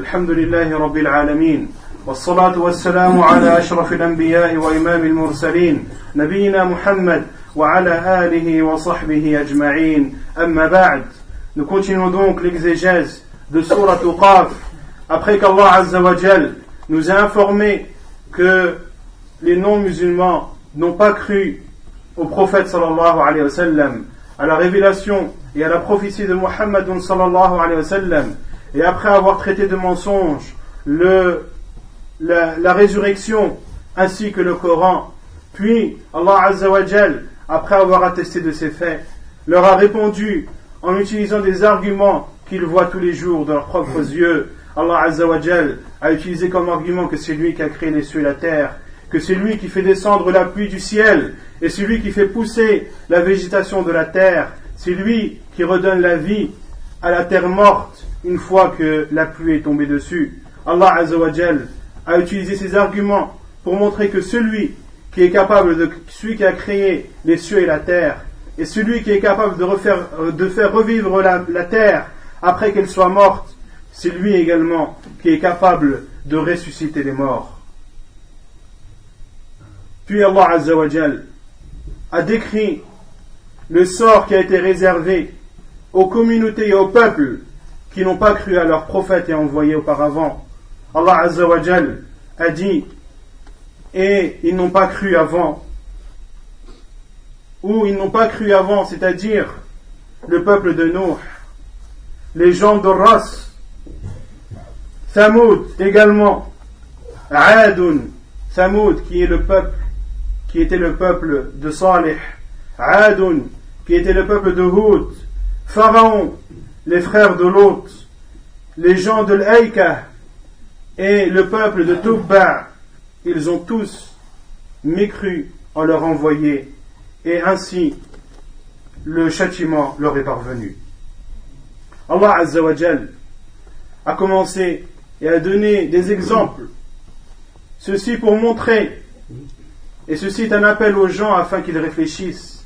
الحمد لله رب العالمين والصلاة والسلام على أشرف الأنبياء وإمام المرسلين نبينا محمد وعلى آله وصحبه أجمعين أما بعد. Nous continuons donc l'exégèse de Sourate Qaf après qu'Allah Azza wa Jal nous a informé que les non-musulmans n'ont pas cru au prophète sallallahu alayhi wa sallam, à la révélation et à la prophétie de Muhammad sallallahu alayhi wa sallam, et après avoir traité de mensonge la résurrection ainsi que le Coran, puis Allah Azza wa Jal, après avoir attesté de ces faits, leur a répondu en utilisant des arguments qu'ils voient tous les jours de leurs propres yeux. Allah Azza wa Jal a utilisé comme argument que c'est lui qui a créé les cieux et la terre, que c'est lui qui fait descendre la pluie du ciel, et c'est lui qui fait pousser la végétation de la terre, c'est lui qui redonne la vie à la terre morte une fois que la pluie est tombée dessus. Allah Azza wa Jal a utilisé ces arguments pour montrer que celui qui est capable celui qui a créé les cieux et la terre, et celui qui est capable de faire revivre la terre après qu'elle soit morte, c'est lui également qui est capable de ressusciter les morts. Puis Allah Azza wa Jal a décrit le sort qui a été réservé aux communautés et aux peuples qui n'ont pas cru à leurs prophètes et envoyés auparavant. Allah Azza wa Jal a dit: et ils n'ont pas cru avant, ou ils n'ont pas cru avant, c'est-à-dire le peuple de Nuh, les gens de Ras, Thamoud également, Aadun, Thamoud qui était le peuple de Salih, Aadun qui était le peuple de Hud, Pharaon, les frères de Lot, les gens de l'Aïka et le peuple de Tubba, ils ont tous mécru en leur envoyé, et ainsi le châtiment leur est parvenu. Allah Azza wa Jal a commencé et a donné des exemples, ceci pour montrer, et ceci est un appel aux gens afin qu'ils réfléchissent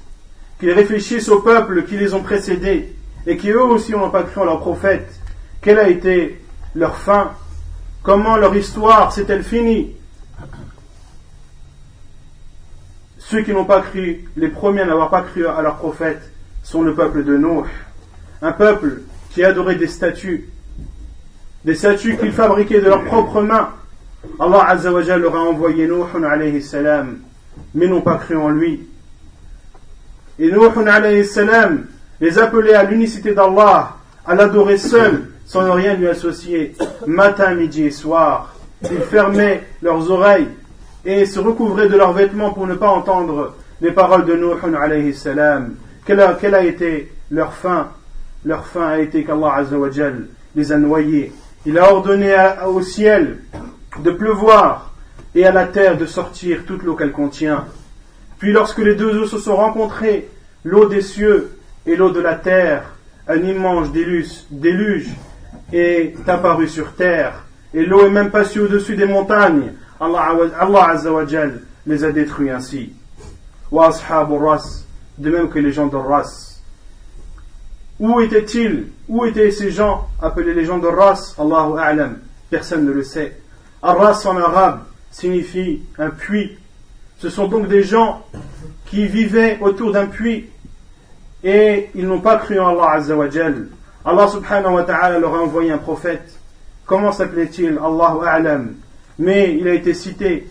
aux peuples qui les ont précédés et qui eux aussi n'ont pas cru en leur prophète. Quelle a été leur fin? Comment leur histoire s'est-elle finie? Ceux qui n'ont pas cru, les premiers à n'avoir pas cru à leur prophète, sont le peuple de Nuh, un peuple qui adorait des statues qu'ils fabriquaient de leurs propres mains. Allah Azza wa Jal leur a envoyé Nuh alayhi salam, mais n'ont pas cru en lui. Et Nuh alayhi salam les appelait à l'unicité d'Allah, à l'adorer seul, sans ne rien lui associer, matin, midi et soir. Ils fermaient leurs oreilles et se recouvraient de leurs vêtements pour ne pas entendre les paroles de Nuh alayhi salam. Quelle a été leur fin? Leur fin a été qu'Allah Azza wa Jal les a noyés. Il a ordonné au ciel de pleuvoir et à la terre de sortir toute l'eau qu'elle contient. Puis lorsque les deux eaux se sont rencontrées, l'eau des cieux et l'eau de la terre, un immense déluge est apparu sur terre, et l'eau est même passée au-dessus des montagnes. Allah Azza wa Jal les a détruits ainsi. Wa ashabu ras, de même que les gens de Ras. Où étaient-ils? Où étaient ces gens appelés les gens de Ras? Allahu a'lam, personne ne le sait. Ar-Ras en arabe signifie un puits. Ce sont donc des gens qui vivaient autour d'un puits et ils n'ont pas cru en Allah Azza wa Jal. Allah subhanahu wa ta'ala leur a envoyé un prophète. Comment s'appelait-il? Allahu a'lam. Mais il a été cité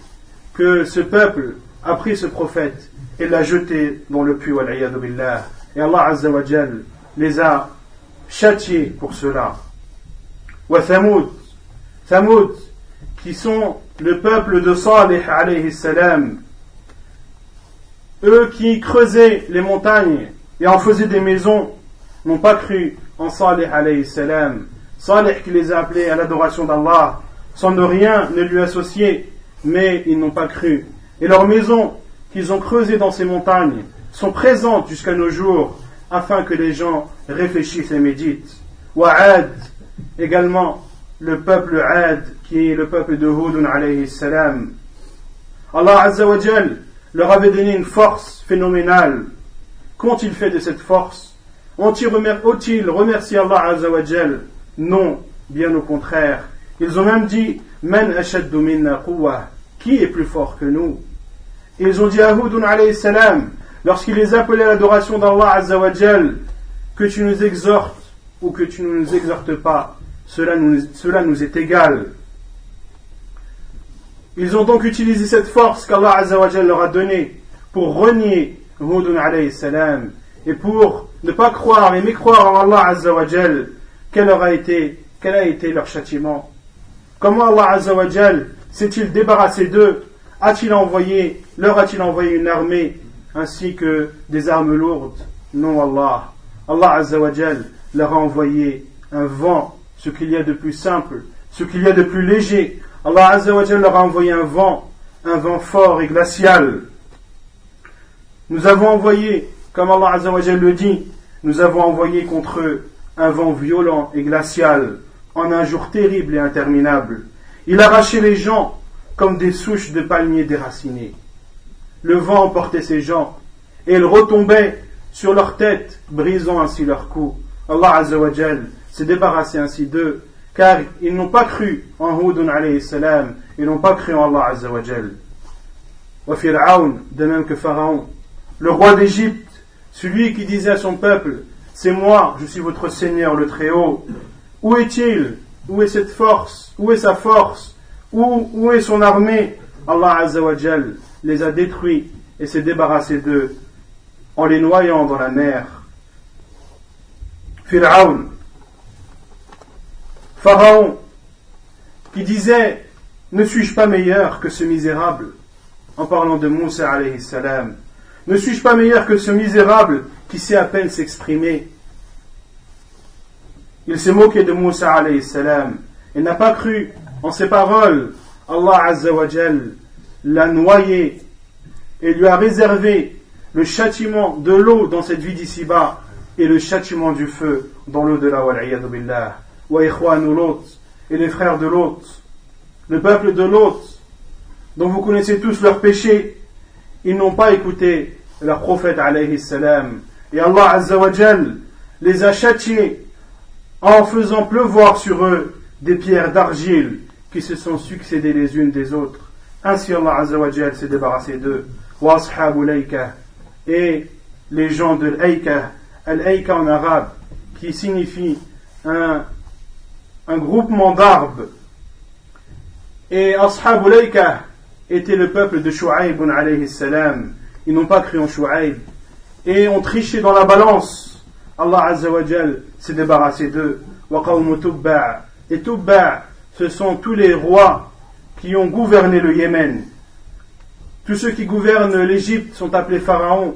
que ce peuple a pris ce prophète et l'a jeté dans le puits, wal iyadu billah. Et Allah Azza wa Jal les a châtiés pour cela. Wa Thamoud, qui sont le peuple de Salih alayhi salam, eux qui creusaient les montagnes et en faisaient des maisons, n'ont pas cru en Salih alayhi salam. Salih qui les a appelés à l'adoration d'Allah sans ne rien ne lui associer, mais ils n'ont pas cru. Et leurs maisons qu'ils ont creusées dans ces montagnes sont présentes jusqu'à nos jours afin que les gens réfléchissent et méditent. Wa Ad, également le peuple Ad qui est le peuple de Hud alayhi salam. Allah Azza wa Jal leur avait donné une force phénoménale. Qu'ont-ils fait de cette force? Ont-ils remercié Allah Azza wa Jal? Non, bien au contraire. Ils ont même dit Man ashaddu minna quwwa, qui est plus fort que nous? Et ils ont dit à Hud alayhi salam, lorsqu'il les appelait à l'adoration d'Allah Azza wa Jal, que tu nous exhortes ou que tu ne nous exhortes pas, cela nous est égal. Ils ont donc utilisé cette force qu'Allah Azza wa Jal leur a donnée pour renier Hud alayhi salam et pour ne pas croire mais mécroire en Allah Azza wa Jal. Quel a été leur châtiment? Comment Allah Azza wa Jal s'est-il débarrassé d'eux? Leur a-t-il envoyé une armée ainsi que des armes lourdes? Non, Allah. Allah Azza wa Jal leur a envoyé un vent, ce qu'il y a de plus simple, ce qu'il y a de plus léger. Allah Azza wa Jal leur a envoyé un vent fort et glacial. Nous avons envoyé, comme Allah Azza wa Jal le dit, nous avons envoyé contre eux un vent violent et glacial en un jour terrible et interminable. Il arrachait les gens comme des souches de palmiers déracinées. Le vent emportait ces gens et ils retombaient sur leur tête, brisant ainsi leur cou. Allah Azza wa Jal s'est débarrassé ainsi d'eux, car ils n'ont pas cru en Hud alayhi salam, ils n'ont pas cru en Allah Azza wa Jal. Wa Fir'aun, de même que Pharaon, le roi d'Égypte, celui qui disait à son peuple, c'est moi, je suis votre Seigneur le Très-Haut. Où est-il? Où est cette force? Où est sa force? Où est son armée? Allah Azza wa Jal les a détruits et s'est débarrassé d'eux en les noyant dans la mer. Pharaon, qui disait, ne suis-je pas meilleur que ce misérable? En parlant de Moussa alayhi salam, ne suis-je pas meilleur que ce misérable qui sait à peine s'exprimer? Il s'est moqué de Moussa alayhi salam. Il n'a pas cru en ses paroles. Allah Azza wa Jal l'a noyé et lui a réservé le châtiment de l'eau dans cette vie d'ici-bas et le châtiment du feu dans l'au-delà. Wal'iyadu billah. Wa ikhwanu Lot, et les frères de Lot, le peuple de Lot, dont vous connaissez tous leurs péchés, ils n'ont pas écouté leur prophète alayhi salam. Et Allah Azza wa Jal les a châtiés en faisant pleuvoir sur eux des pierres d'argile qui se sont succédées les unes des autres. Ainsi Allah Azza wa Jal s'est débarrassé d'eux. Wa ashabu l'Aïka, et les gens de l'Aïka, al-Aïka en arabe, qui signifie un groupement d'arbres. Et ashabu l'Aïka était le peuple de Shu'aib alayhi salam. Ils n'ont pas cru en Shu'aib et ont triché dans la balance. Allah Azza wa Jal s'est débarrassé d'eux. Wa qawmu Tubba', et Tubba', ce sont tous les rois qui ont gouverné le Yémen. Tous ceux qui gouvernent l'Égypte sont appelés pharaons,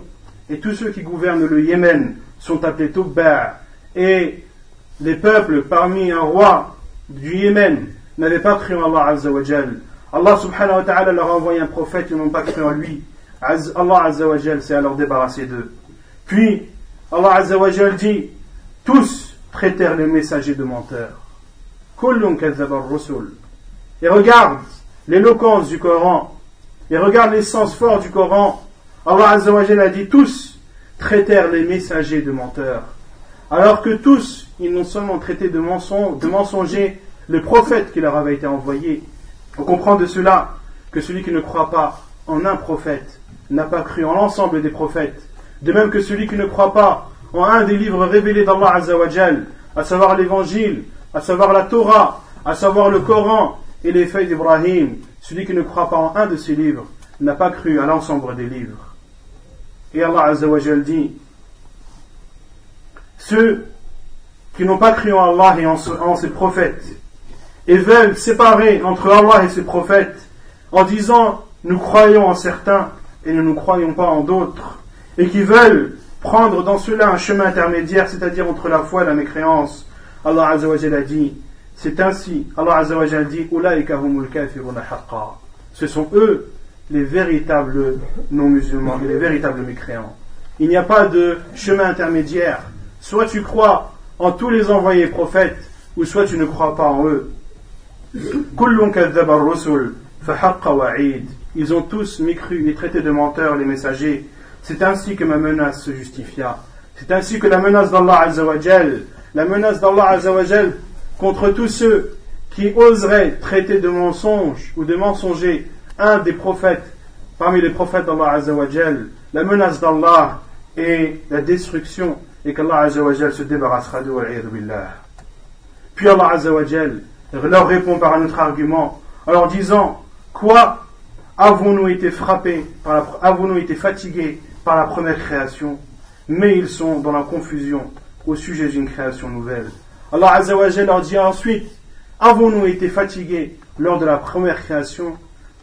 et tous ceux qui gouvernent le Yémen sont appelés Tubba'. Et les peuples parmi un roi du Yémen n'avaient pas cru en Allah Azza wa Jal. Allah subhanahu wa ta'ala leur a envoyé un prophète, ils n'ont pas cru en lui. Allah Azza wa Jal s'est alors débarrassé d'eux. Puis Allah Azza wa Jal dit, tous traitèrent les messagers de menteurs. Kullun kazzaba ar-rusul. Et regarde l'éloquence du Coran, et regarde les sens forts du Coran. Allah Azza wa Jal a dit, tous traitèrent les messagers de menteurs. Alors que tous, ils n'ont seulement traité de mensongers le prophète qui leur avait été envoyé. On comprend de cela que celui qui ne croit pas en un prophète n'a pas cru en l'ensemble des prophètes. De même que celui qui ne croit pas en un des livres révélés d'Allah Azza wa Jal, à savoir l'évangile, à savoir la Torah, à savoir le Coran et les feuilles d'Ibrahim, celui qui ne croit pas en un de ces livres n'a pas cru à l'ensemble des livres. Et Allah Azza wa Jal dit, ceux qui n'ont pas cru en Allah et en ses prophètes et veulent séparer entre Allah et ses prophètes en disant nous croyons en certains et ne nous croyons pas en d'autres, et qui veulent prendre dans cela un chemin intermédiaire, c'est-à-dire entre la foi et la mécréance, Allah Azza wa Jal a dit, c'est ainsi, Allah Azza wa Jal dit, Ulaika humul kafiruna haqqa, ce sont eux les véritables non-musulmans et les véritables mécréants. Il n'y a pas de chemin intermédiaire, soit tu crois en tous les envoyés prophètes, ou soit tu ne crois pas en eux. Kullun kazzaba ar-rusul fa haqqa wa'id. Ils ont tous mécru et traité de menteurs les messagers. C'est ainsi que ma menace se justifia. C'est ainsi que la menace d'Allah Azza wa Jal, la menace d'Allah Azza wa Jal contre tous ceux qui oserait traiter de mensonge ou de mensonger un des prophètes, parmi les prophètes d'Allah Azza wa Jal, la menace d'Allah et la destruction, et qu'Allah Azza wa Jal se débarrassera d'eux, wal-'iyadhu billah. Puis Allah Azza wa Jal leur répond par un autre argument, en leur disant: quoi avons-nous été frappés, avons-nous été fatigués par la première création, mais ils sont dans la confusion au sujet d'une création nouvelle. Allah Azza wa Jal leur dit ensuite: avons-nous été fatigués lors de la première création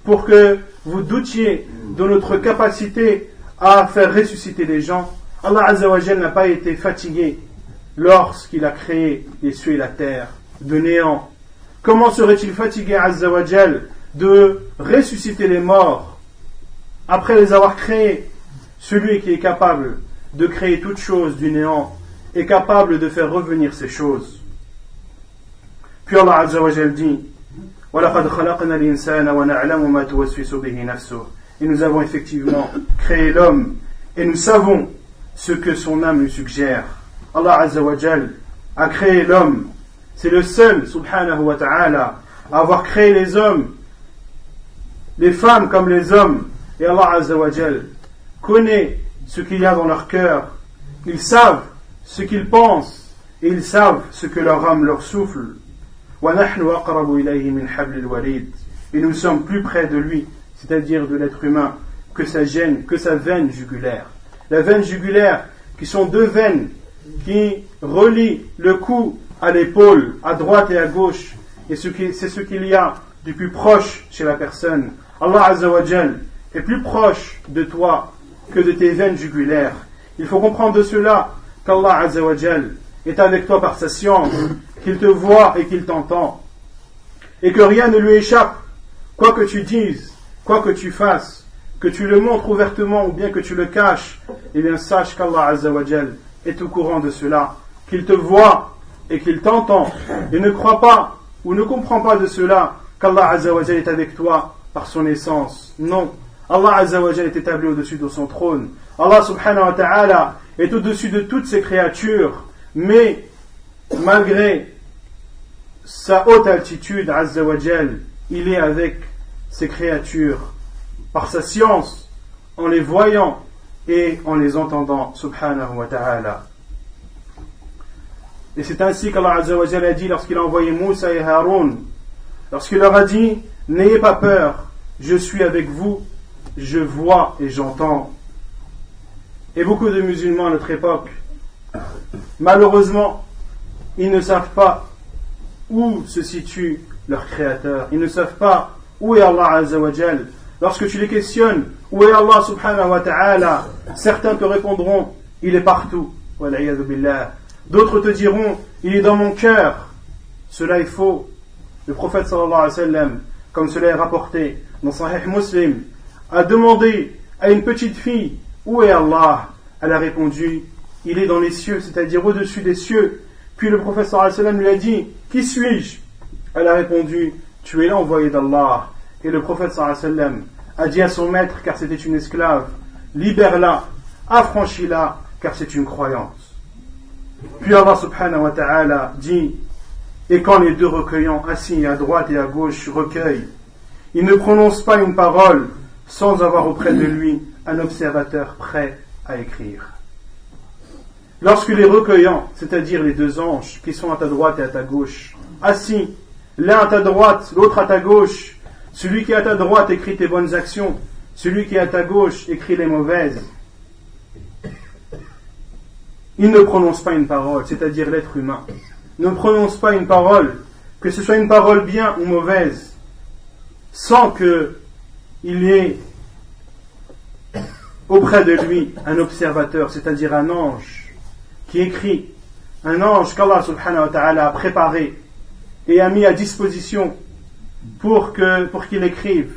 pour que vous doutiez de notre capacité à faire ressusciter les gens? Allah Azza wa Jal n'a pas été fatigué lorsqu'il a créé les cieux et la terre de néant. Comment serait-il fatigué, Azza wa Jal, de ressusciter les morts après les avoir créés? Celui qui est capable de créer toutes choses du néant est capable de faire revenir ces choses. Puis Allah Azza wa Jal dit: وَلَقَدْ خَلَقْنَا الْإِنسَانَ وَنَعْلَمُ مَا تُوَسْوِسُ بِهِ نَفْسُهُ. Et nous avons effectivement créé l'homme et nous savons ce que son âme lui suggère. Allah Azza wa Jal a créé l'homme. C'est le seul, subhanahu wa ta'ala, à avoir créé les hommes, les femmes comme les hommes. Et Allah Azza wa Jal connaît ce qu'il y a dans leur cœur. Ils savent ce qu'ils pensent et ils savent ce que leur âme leur souffle. وَنَحْنُ أَقْرَبُ إِلَيْهِ مِنْ حَبْلِ الْوَرِيدِ. Et nous sommes plus près de lui, c'est-à-dire de l'être humain, que sa veine jugulaire. La veine jugulaire, qui sont deux veines qui relient le cou à l'épaule, à droite et à gauche, et c'est ce qu'il y a du plus proche chez la personne. Allah Azza wa Jal est plus proche de toi que de tes veines jugulaires. Il faut comprendre de cela qu'Allah Azza wa Jal est avec toi par sa science, qu'il te voit et qu'il t'entend, et que rien ne lui échappe, quoi que tu dises, quoi que tu fasses, que tu le montres ouvertement ou bien que tu le caches. Eh bien sache qu'Allah Azza wa Jal est au courant de cela, qu'il te voit et qu'il t'entend, et ne crois pas ou ne comprends pas de cela qu'Allah Azza wa Jal est avec toi par son essence. Non, Allah Azza wa Jal est établi au-dessus de son trône. Allah subhanahu wa ta'ala est au-dessus de toutes ses créatures, mais malgré sa haute altitude, Azza wa Jal, il est avec ses créatures par sa science, en les voyant et en les entendant, subhanahu wa ta'ala. Et c'est ainsi qu'Allah Azza wa Jal a dit lorsqu'il a envoyé Moussa et Haroun, lorsqu'il leur a dit: n'ayez pas peur, je suis avec vous, je vois et j'entends. Et beaucoup de musulmans à notre époque, malheureusement, ils ne savent pas où se situe leur créateur, ils ne savent pas où est Allah Azza wa Jal. Lorsque tu les questionnes, où est Allah subhanahu wa ta'ala, certains te répondront: il est partout, wal-'iyadhu billah. D'autres te diront: il est dans mon cœur. Cela est faux. Le prophète sallallahu alayhi wa sallam, comme cela est rapporté dans Sahih Muslim, a demandé à une petite fille: où est Allah? Elle a répondu: il est dans les cieux, c'est-à-dire au-dessus des cieux. Puis le prophète sallallahu alayhi wa sallam lui a dit: qui suis-je? Elle a répondu: tu es l'envoyé d'Allah. Et le prophète sallallahu alayhi wa sallam a dit à son maître, car c'était une esclave: libère-la, affranchis-la, car c'est une croyante. Puis Allah subhanahu wa ta'ala dit: et quand les deux recueillants assis à droite et à gauche recueillent, ils ne prononcent pas une parole sans avoir auprès de lui un observateur prêt à écrire. Lorsque les recueillants, c'est-à-dire les deux anges qui sont à ta droite et à ta gauche, assis, l'un à ta droite, l'autre à ta gauche, celui qui est à ta droite écrit tes bonnes actions, celui qui est à ta gauche écrit les mauvaises, il ne prononce pas une parole, c'est-à-dire l'être humain ne prononce pas une parole, que ce soit une parole bien ou mauvaise, sans qu'il y ait auprès de lui un observateur, c'est-à-dire un ange qui écrit, un ange qu'Allah subhanahu wa ta'ala a préparé et a mis à disposition pour qu'il écrive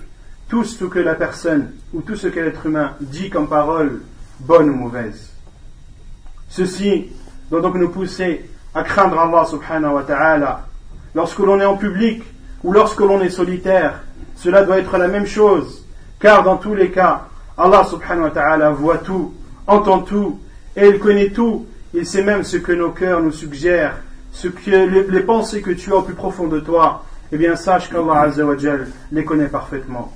tout ce que la personne ou tout ce que l'être humain dit comme parole, bonne ou mauvaise. Ceci doit donc nous pousser à craindre Allah subhanahu wa ta'ala. Lorsque l'on est en public ou lorsque l'on est solitaire, cela doit être la même chose, car dans tous les cas, Allah subhanahu wa ta'ala voit tout, entend tout, et il connaît tout. Il sait même ce que nos cœurs nous suggèrent, les pensées que tu as au plus profond de toi, eh bien sache qu'Allah Azza wa Jal les connaît parfaitement.